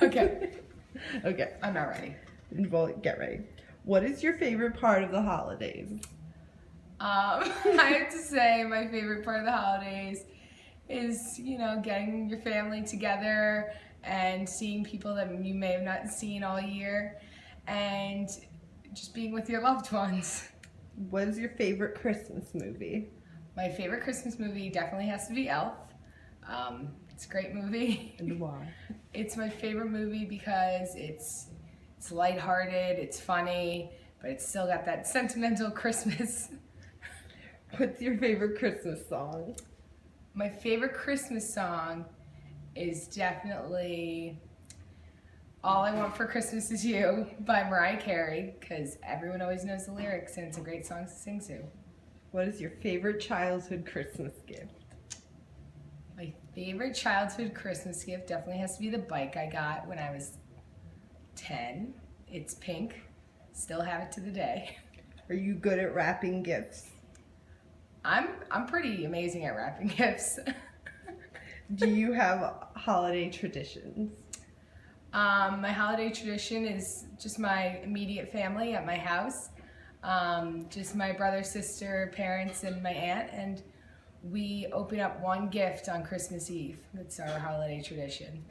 Okay, Okay, I'm not ready. well, get ready. What is your favorite part of the holidays? I have to say my favorite part of the holidays is, getting your family together and seeing people that you may have not seen all year and just being with your loved ones. What is your favorite Christmas movie? My favorite Christmas movie definitely has to be Elf. It's a great movie. And why? It's my favorite movie because it's lighthearted, it's funny, but it's still got that sentimental Christmas. What's your favorite Christmas song? My favorite Christmas song is definitely All I Want for Christmas Is You by Mariah Carey, because everyone always knows the lyrics and it's a great song to sing to. What is your favorite childhood Christmas gift? My favorite childhood Christmas gift definitely has to be the bike I got when I was 10. It's pink. Still have it to the day. Are you good at wrapping gifts? I'm pretty amazing at wrapping gifts. Do you have holiday traditions? My holiday tradition is just my immediate family at my house. Just my brother, sister, parents, and my aunt, and we open up one gift on Christmas Eve. That's our holiday tradition.